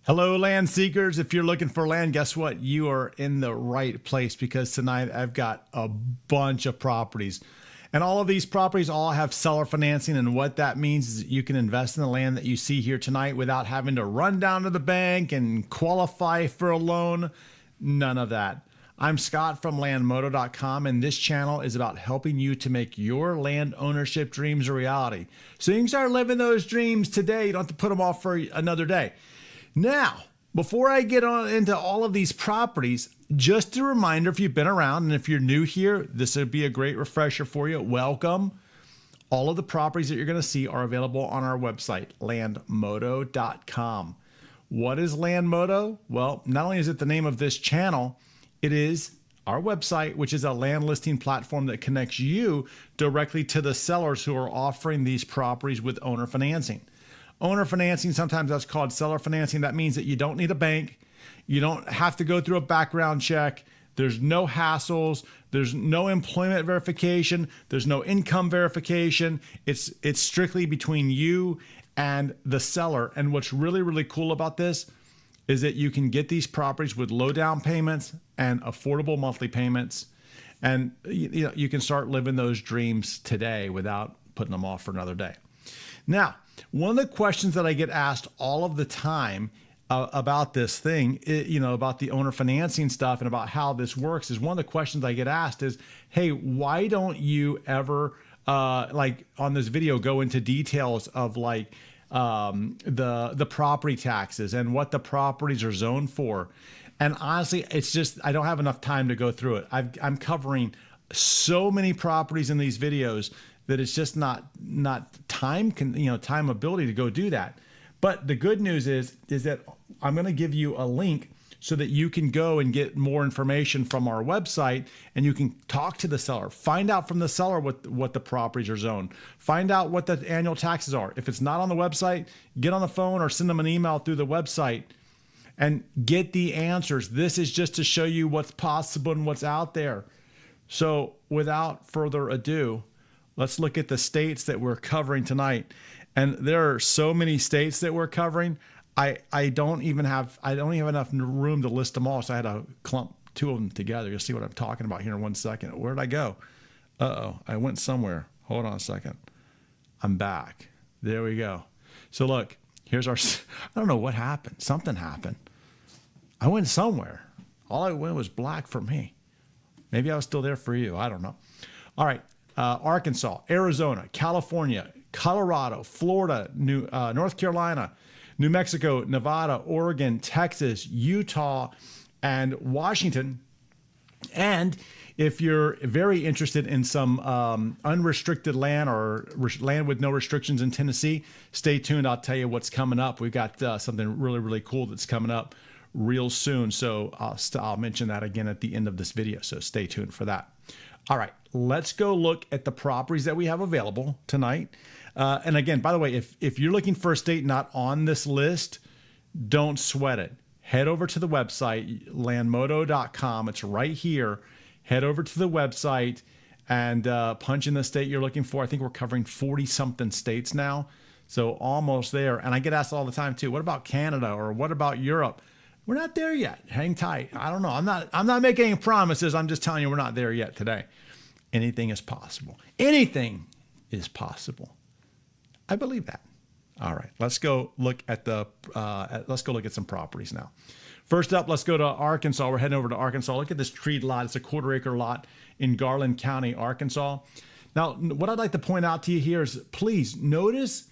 Hello, land seekers. If you're looking for land, guess what? You are in the right place because tonight I've got a bunch of properties. And all of these properties all have seller financing. And what that means is that you can invest in the land that you see here tonight without having to run down to the bank and qualify for a loan. None of that. I'm Scott from landmodo.com, and this channel is about helping you to make your land ownership dreams a reality. So you can start living those dreams today. You don't have to put them off for another day. Now, before I get on into all of these properties, just a reminder, if you've been around and if you're new here, this would be a great refresher for you. Welcome. All of the properties that you're going to see are available on our website, landmodo.com. What is Landmodo? Well, not only is it the name of this channel, it is our website, which is a land listing platform that connects you directly to the sellers who are offering these properties with owner financing. Owner financing, sometimes that's called seller financing. That means that you don't need a bank. You don't have to go through a background check. There's no hassles. There's no employment verification. There's no income verification. It's strictly between you and the seller. And what's really, really cool about this is that you can get these properties with low down payments and affordable monthly payments. And you can start living those dreams today without putting them off for another day. Now, one of the questions that I get asked all of the time about this thing, about the owner financing stuff and about how this works, is one of the questions I get asked is, hey, why don't you ever, like on this video, go into details of like the property taxes and what the properties are zoned for? And honestly, it's just, I don't have enough time to go through it. I'm covering so many properties in these videos that it's just not time ability to go do that. But the good news is that I'm going to give you a link so that you can go and get more information from our website, and you can talk to the seller, find out from the seller what the properties are zoned, find out what the annual taxes are. If it's not on the website, get on the phone or send them an email through the website and get the answers. This is just to show you what's possible and what's out there. So without further ado, let's look at the states that we're covering tonight. And there are so many states that we're covering. I don't even have enough room to list them all. So I had to clump two of them together. You'll see what I'm talking about here in 1 second. Where did I go? Uh-oh, I went somewhere. Hold on a second. I'm back. There we go. So look, here's our, I don't know what happened. Something happened. I went somewhere. All I went was black for me. Maybe I was still there for you. I don't know. All right. Arkansas, Arizona, California, Colorado, Florida, North Carolina, New Mexico, Nevada, Oregon, Texas, Utah, and Washington. And if you're very interested in some unrestricted land or land with no restrictions in Tennessee, stay tuned. I'll tell you what's coming up. We've got something really, really cool that's coming up real soon. So I'll mention that again at the end of this video. So stay tuned for that. All right, let's go look at the properties that we have available tonight. And again, by the way, if you're looking for a state not on this list, don't sweat it. Head over to the website, landmodo.com. It's right here. Head over to the website and punch in the state you're looking for. I think we're covering 40-something states now, so almost there. And I get asked all the time too, what about Canada or what about Europe? We're not there yet. Hang tight. I don't know. I'm not making any promises. I'm just telling you we're not there yet today. Anything is possible. Anything is possible. I believe that. All right. Let's go look at some properties now. First up, let's go to Arkansas. We're heading over to Arkansas. Look at this treed lot. It's a 1/4 acre lot in Garland County, Arkansas. Now, what I'd like to point out to you here is, please notice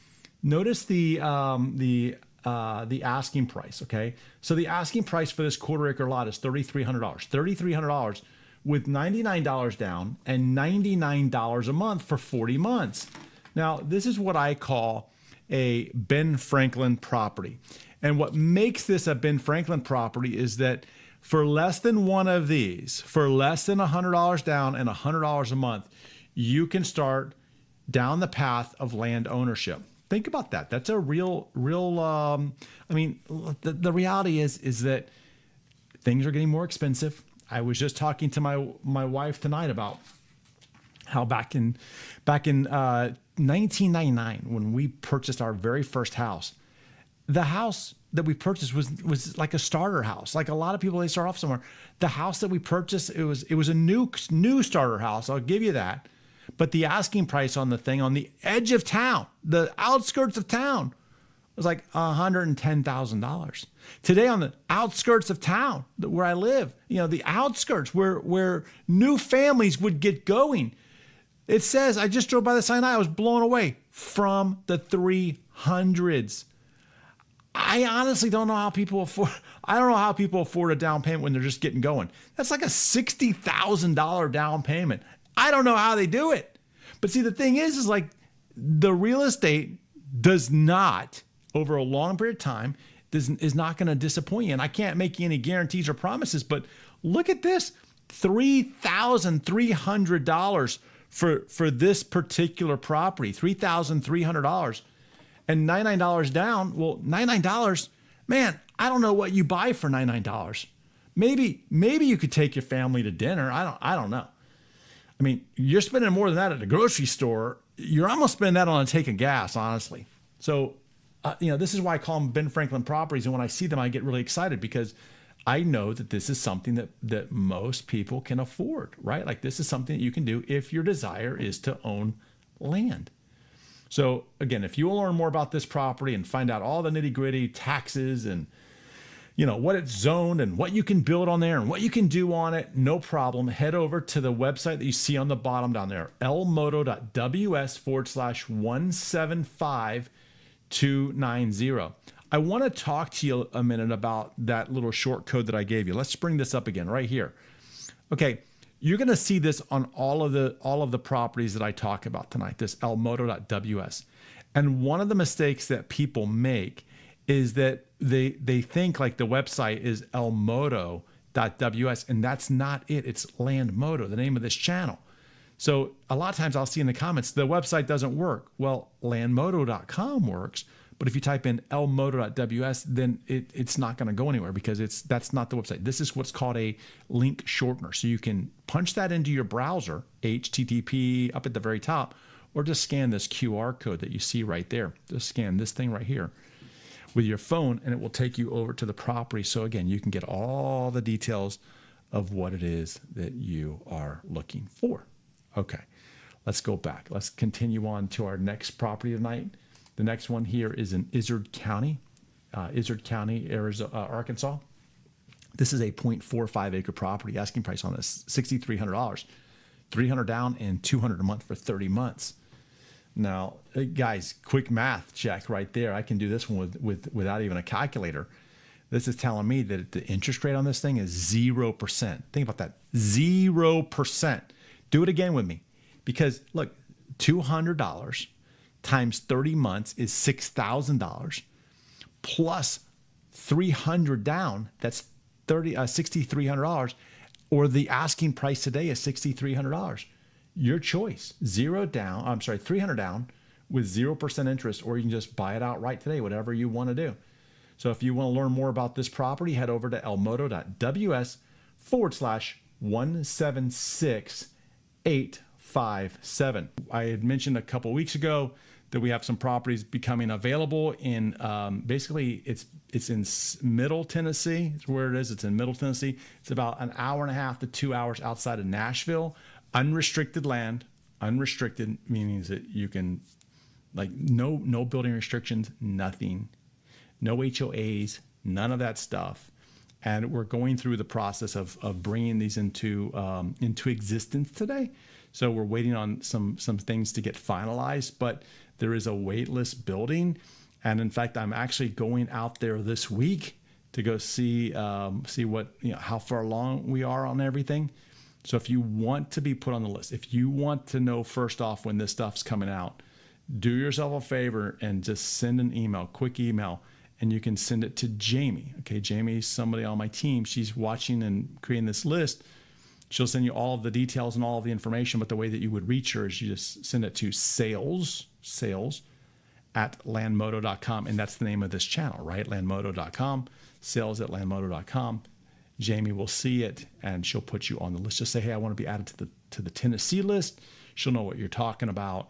the asking price. Okay, so the asking price for this 1/4 acre lot is $3,300. $3,300 with $99 down and $99 a month for 40 months. Now, this is what I call a Ben Franklin property. And what makes this a Ben Franklin property is that for less than one of these, for less than $100 down and $100 a month, you can start down the path of land ownership. Think about that. That's a real, the reality is that things are getting more expensive. I was just talking to my wife tonight about how back in 1999, when we purchased our very first house, the house that we purchased was like a starter house. Like a lot of people, they start off somewhere. The house that we purchased, it was a new starter house. I'll give you that. But the asking price on the thing on the edge of town, the outskirts of town, was like $110,000. Today on the outskirts of town where I live, the outskirts where new families would get going, it says, I just drove by the sign, I was blown away, from the 300s. I honestly don't know how people afford. I don't know how people afford a down payment when they're just getting going. That's like a $60,000 down payment. I don't know how they do it. But see, the thing is like the real estate does not, over a long period of time, is not going to disappoint you. And I can't make you any guarantees or promises, but look at this, $3,300 for this particular property, $3,300. And $99 down. Well, $99, man, I don't know what you buy for $99. Maybe you could take your family to dinner. I don't know. I mean, you're spending more than that at the grocery store. You're almost spending that on a tank of gas, honestly. So, this is why I call them Ben Franklin properties. And when I see them, I get really excited because I know that this is something that most people can afford, right? Like this is something that you can do if your desire is to own land. So again, if you want to learn more about this property and find out all the nitty gritty taxes and what it's zoned and what you can build on there and what you can do on it, no problem. Head over to the website that you see on the bottom down there, lmoto.ws/175290. I want to talk to you a minute about that little short code that I gave you. Let's bring this up again right here. Okay. You're going to see this on all of the properties that I talk about tonight, this lmoto.ws. And one of the mistakes that people make is that they think like the website is lmoto.ws, and that's not it. It's LandMoto, the name of this channel. So a lot of times I'll see in the comments, the website doesn't work. Well, landmoto.com works, but if you type in lmoto.ws, then it's not going to go anywhere because that's not the website. This is what's called a link shortener. So you can punch that into your browser, HTTP up at the very top, or just scan this QR code that you see right there. Just scan this thing right here with your phone, and it will take you over to the property. So again, you can get all the details of what it is that you are looking for. Okay, let's go back. Let's continue on to our next property tonight. The next one here is in Izard County, Arizona, Arkansas. This is a 0.45 acre property. Asking price on this, $6,300, $300 down and $200 a month for 30 months. Now, guys, quick math check right there. I can do this one without even a calculator. This is telling me that the interest rate on this thing is 0%. Think about that, 0%. Do it again with me, because look, $200 times 30 months is $6,000 plus 300 down. That's $6,300, or the asking price today is $6,300. Your choice. 300 down with 0% interest, or you can just buy it outright today, whatever you want to do. So if you want to learn more about this property, head over to lmoto.ws/176857. I had mentioned a couple weeks ago that we have some properties becoming available in basically it's in Middle Tennessee. It's where it is. It's in Middle Tennessee. It's about an hour and a half to 2 hours outside of Nashville. Unrestricted land. Unrestricted meaning that you can, like, no building restrictions, nothing, no HOAs, none of that stuff. And we're going through the process of bringing these into existence today. So we're waiting on some things to get finalized, but there is a wait list building. And in fact, I'm actually going out there this week to go see what, how far along we are on everything. So if you want to be put on the list, if you want to know first off when this stuff's coming out, do yourself a favor and just send an email, quick email, and you can send it to Jamie. Okay, Jamie's somebody on my team. She's watching and creating this list. She'll send you all of the details and all of the information, but the way that you would reach her is you just send it to sales at landmoto.com, and that's the name of this channel, right? Landmoto.com, sales at landmoto.com. Jamie will see it, and she'll put you on the list. Just say, hey, I want to be added to the Tennessee list. She'll know what you're talking about.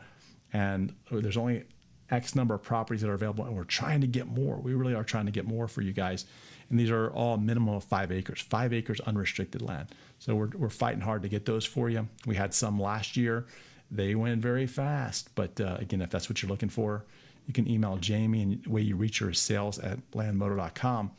And there's only X number of properties that are available, and we're trying to get more. We really are trying to get more for you guys. And these are all minimum of 5 acres, 5 acres unrestricted land. So we're fighting hard to get those for you. We had some last year. They went very fast. But again, if that's what you're looking for, you can email Jamie, and the way you reach her is sales@landmoto.com.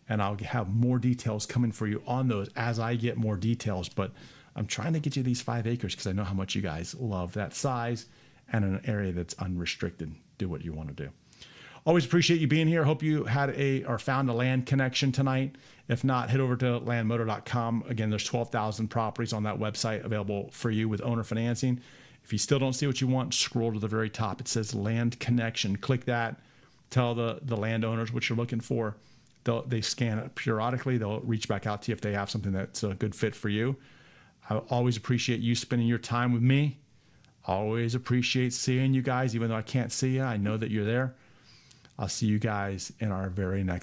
And I'll have more details coming for you on those as I get more details. But I'm trying to get you these 5 acres because I know how much you guys love that size and an area that's unrestricted. Do what you want to do. Always appreciate you being here. Hope you had found a land connection tonight. If not, head over to landmoto.com. Again, there's 12,000 properties on that website available for you with owner financing. If you still don't see what you want, scroll to the very top. It says land connection. Click that. Tell the landowners what you're looking for. They scan it periodically. They'll reach back out to you if they have something that's a good fit for you. I always appreciate you spending your time with me. Always appreciate seeing you guys, even though I can't see you. I know that you're there. I'll see you guys in our very next